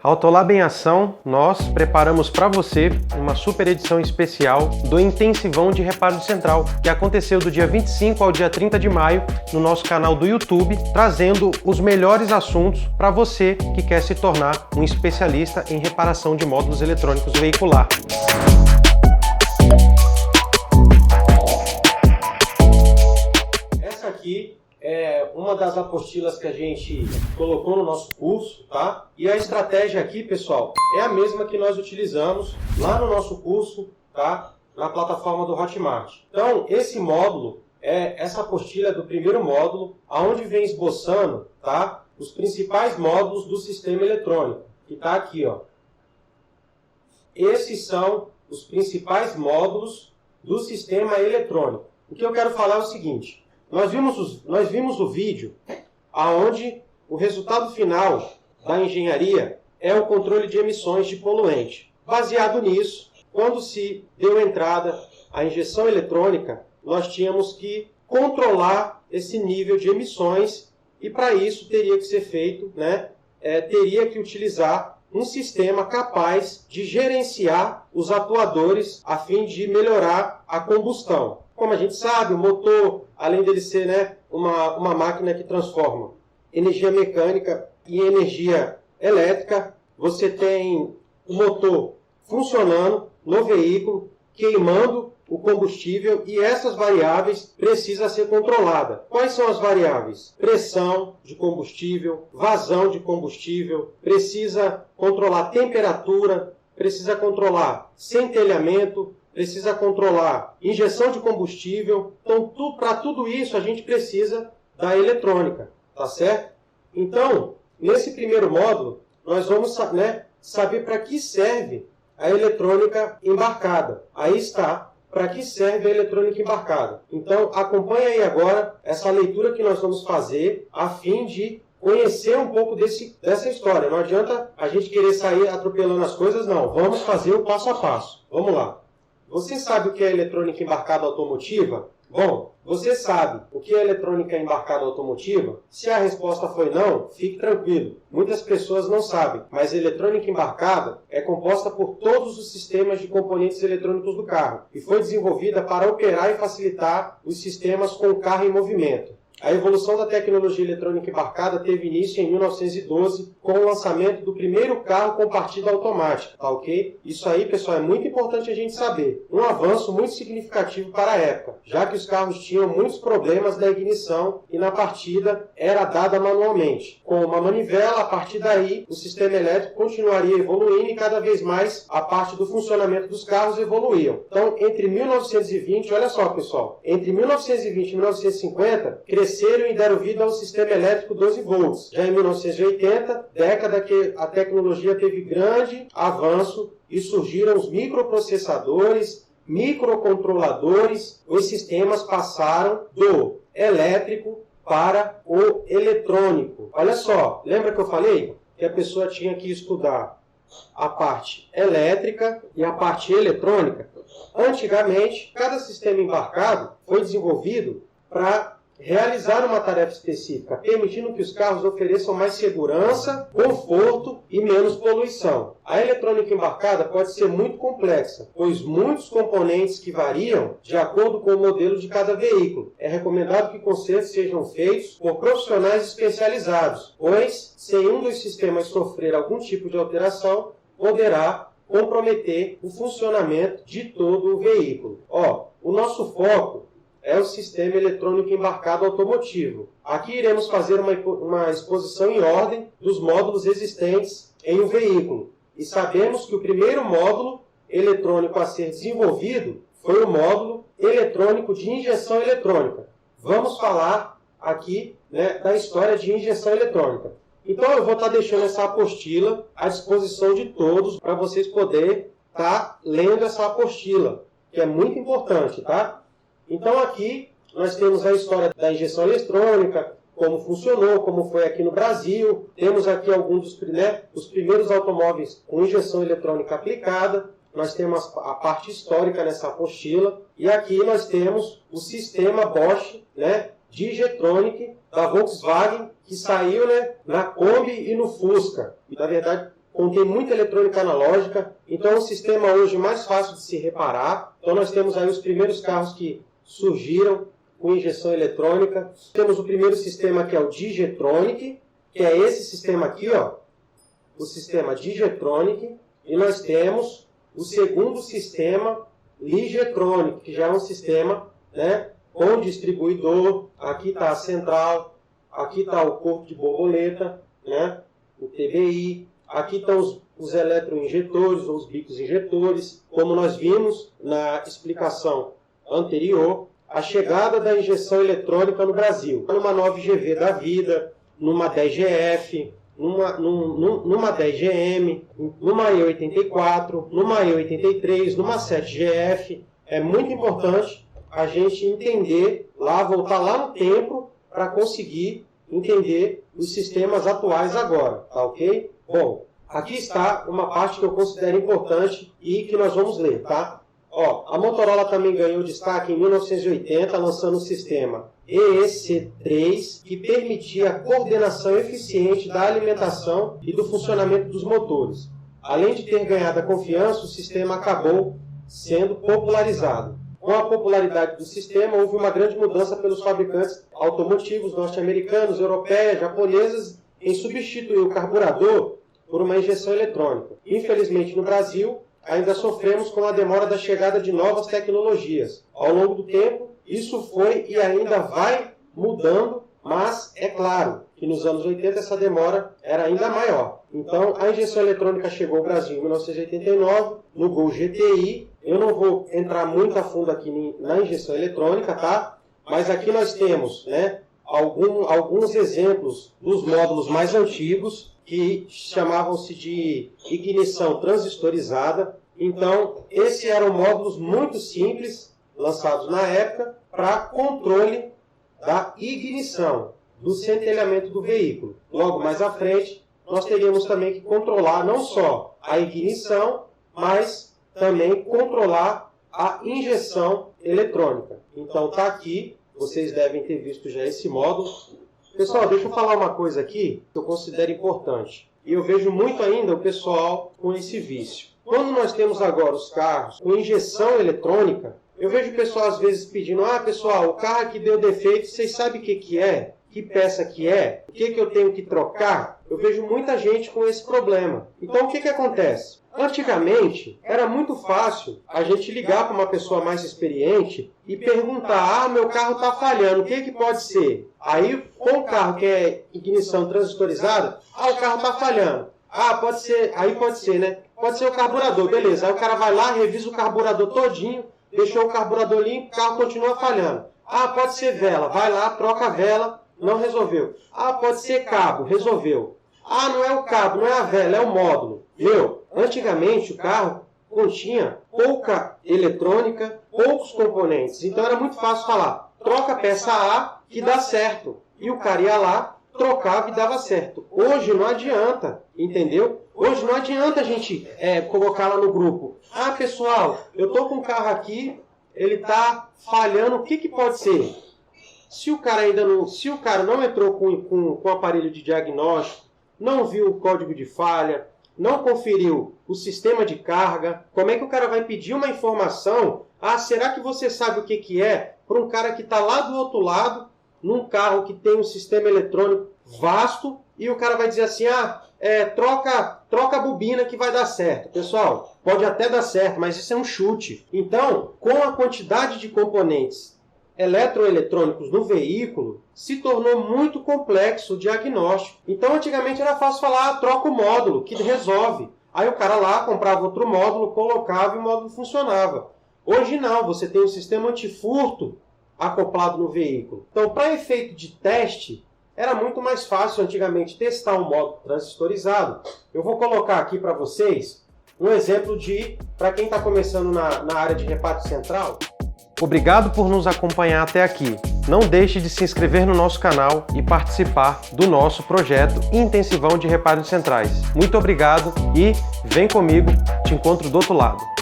Autolab em Ação, nós preparamos para você uma super edição especial do Intensivão de Reparo de Central, que aconteceu do dia 25 ao dia 30 de maio no nosso canal do YouTube, trazendo os melhores assuntos para você que quer se tornar um especialista em reparação de módulos eletrônicos veicular. Essa aqui é uma das apostilas que a gente colocou no nosso curso, tá? E a estratégia aqui, pessoal, é a mesma que nós utilizamos lá no nosso curso, tá? Na plataforma do Hotmart. Então, esse módulo, essa apostila é do primeiro módulo, aonde vem esboçando, tá? Os principais módulos do sistema eletrônico, que está aqui, ó. Esses são os principais módulos do sistema eletrônico. O que eu quero falar é o seguinte. Nós vimos o vídeo onde o resultado final da engenharia é o controle de emissões de poluente. Baseado nisso, quando se deu entrada à injeção eletrônica, nós tínhamos que controlar esse nível de emissões e para isso teria que ser feito, teria que utilizar um sistema capaz de gerenciar os atuadores a fim de melhorar a combustão. Como a gente sabe, o motor, além dele ser uma máquina que transforma energia mecânica em energia elétrica, você tem o motor funcionando no veículo, queimando o combustível e essas variáveis precisam ser controladas. Quais são as variáveis? Pressão de combustível, vazão de combustível, precisa controlar temperatura, precisa controlar centelhamento, precisa controlar injeção de combustível. Então, para tudo isso, a gente precisa da eletrônica, tá certo? Então, nesse primeiro módulo, nós vamos saber para que serve a eletrônica embarcada. Aí está, para que serve a eletrônica embarcada. Então, acompanhe aí agora essa leitura que nós vamos fazer, a fim de conhecer um pouco dessa história. Não adianta a gente querer sair atropelando as coisas, não. Vamos fazer o passo a passo. Vamos lá. Você sabe o que é eletrônica embarcada automotiva? Bom, você sabe o que é eletrônica embarcada automotiva? Se a resposta foi não, fique tranquilo. Muitas pessoas não sabem, mas a eletrônica embarcada é composta por todos os sistemas de componentes eletrônicos do carro e foi desenvolvida para operar e facilitar os sistemas com o carro em movimento. A evolução da tecnologia eletrônica embarcada teve início em 1912 com o lançamento do primeiro carro com partida automática, tá ok? Isso aí, pessoal, é muito importante a gente saber. Um avanço muito significativo para a época, já que os carros tinham muitos problemas na ignição e na partida era dada manualmente. Com uma manivela, a partir daí, o sistema elétrico continuaria evoluindo e cada vez mais a parte do funcionamento dos carros evoluía. Então, entre 1920, olha só, pessoal, entre 1920 e 1950, cresceram e deram vida ao sistema elétrico 12 volts. Já em 1980, década que a tecnologia teve grande avanço e surgiram os microprocessadores, microcontroladores. Os sistemas passaram do elétrico para o eletrônico. Olha só, lembra que eu falei que a pessoa tinha que estudar a parte elétrica e a parte eletrônica? Antigamente, cada sistema embarcado foi desenvolvido para realizar uma tarefa específica, permitindo que os carros ofereçam mais segurança, conforto e menos poluição. A eletrônica embarcada pode ser muito complexa, pois muitos componentes que variam de acordo com o modelo de cada veículo. É recomendado que consertos sejam feitos por profissionais especializados, pois, se um dos sistemas sofrer algum tipo de alteração, poderá comprometer o funcionamento de todo o veículo. O nosso foco é o sistema eletrônico embarcado automotivo. Aqui iremos fazer uma exposição em ordem dos módulos existentes em um veículo. E sabemos que o primeiro módulo eletrônico a ser desenvolvido foi o módulo eletrônico de injeção eletrônica. Vamos falar aqui da história de injeção eletrônica. Então eu vou estar deixando essa apostila à disposição de todos para vocês poderem estar lendo essa apostila, que é muito importante, tá? Então aqui nós temos a história da injeção eletrônica, como funcionou, como foi aqui no Brasil. Temos aqui alguns dos primeiros automóveis com injeção eletrônica aplicada. Nós temos a parte histórica nessa apostila. E aqui nós temos o sistema Bosch, Digitronic, da Volkswagen, que saiu na Kombi e no Fusca. E, na verdade, contém muita eletrônica analógica, então é um sistema hoje mais fácil de se reparar. Então nós temos aí os primeiros carros que surgiram com injeção eletrônica. Temos o primeiro sistema que é o Digetronic, que é esse sistema aqui, ó, o sistema Digetronic, e nós temos o segundo sistema Ligetronic, que já é um sistema, né, com distribuidor. Aqui está a central, aqui está o corpo de borboleta, né, o TBI, aqui estão os eletroinjetores ou os bicos injetores. Como nós vimos na explicação anterior, a chegada da injeção eletrônica no Brasil, numa 9GV da vida, numa 10GF, numa 10GM, numa E84, numa E83, numa 7GF. É muito importante a gente entender voltar lá no tempo para conseguir entender os sistemas atuais agora, tá ok? Bom, aqui está uma parte que eu considero importante e que nós vamos ler, tá? Ó, a Motorola também ganhou destaque em 1980, lançando o sistema EEC3, que permitia a coordenação eficiente da alimentação e do funcionamento dos motores. Além de ter ganhado a confiança, o sistema acabou sendo popularizado. Com a popularidade do sistema, houve uma grande mudança pelos fabricantes automotivos norte-americanos, europeias, japonesas, em substituir o carburador por uma injeção eletrônica. Infelizmente, no Brasil, ainda sofremos com a demora da chegada de novas tecnologias. Ao longo do tempo, isso foi e ainda vai mudando, mas é claro que nos anos 80 essa demora era ainda maior. Então, a injeção eletrônica chegou ao Brasil em 1989, no Gol GTI. Eu não vou entrar muito a fundo aqui na injeção eletrônica, tá? Mas aqui nós temos, né, alguns exemplos dos módulos mais antigos, que chamavam-se de ignição transistorizada. Então, esses eram módulos muito simples, lançados na época, para controle da ignição, do centelhamento do veículo. Logo mais à frente, nós teríamos também que controlar não só a ignição, mas também controlar a injeção eletrônica. Então, está aqui, vocês devem ter visto já esse módulo. Pessoal, deixa eu falar uma coisa aqui que eu considero importante. E eu vejo muito ainda o pessoal com esse vício. Quando nós temos agora os carros com injeção eletrônica, eu vejo o pessoal às vezes pedindo: pessoal, o carro aqui deu defeito, vocês sabem o que é? Que peça que é? O que eu tenho que trocar? Eu vejo muita gente com esse problema. Então, o que acontece? Antigamente, era muito fácil a gente ligar para uma pessoa mais experiente e perguntar: meu carro está falhando, o que pode ser? Aí, com o carro que é ignição transistorizada, o carro está falhando. Pode ser, aí pode ser, né? Pode ser o carburador, beleza. Aí o cara vai lá, revisa o carburador todinho, deixou o carburador limpo, o carro continua falhando. Pode ser vela, vai lá, troca a vela, não resolveu. Pode ser cabo, resolveu. Não é o cabo, não é a vela, é o módulo. Antigamente o carro continha pouca eletrônica, poucos componentes. Então era muito fácil falar: troca a peça A que dá certo. E o cara ia lá, trocava e dava certo. Hoje não adianta, entendeu? Hoje não adianta a gente colocar lá no grupo: pessoal, eu estou com um carro aqui, ele está falhando, o que pode ser? Se o cara não entrou com o aparelho de diagnóstico, não viu o código de falha, não conferiu o sistema de carga, como é que o cara vai pedir uma informação? Será que você sabe o que é? Para um cara que está lá do outro lado, num carro que tem um sistema eletrônico vasto, e o cara vai dizer assim: troca a bobina que vai dar certo. Pessoal, pode até dar certo, mas isso é um chute. Então, com a quantidade de componentes eletroeletrônicos no veículo, se tornou muito complexo o diagnóstico. Então, antigamente era fácil falar: troca o módulo, que resolve. Aí o cara lá comprava outro módulo, colocava e o módulo funcionava. Hoje não, você tem um sistema antifurto acoplado no veículo. Então, para efeito de teste, era muito mais fácil antigamente testar um módulo transistorizado. Eu vou colocar aqui para vocês um exemplo para quem está começando na área de reparo central. Obrigado por nos acompanhar até aqui. Não deixe de se inscrever no nosso canal e participar do nosso projeto Intensivão de Reparos Centrais. Muito obrigado e vem comigo, te encontro do outro lado.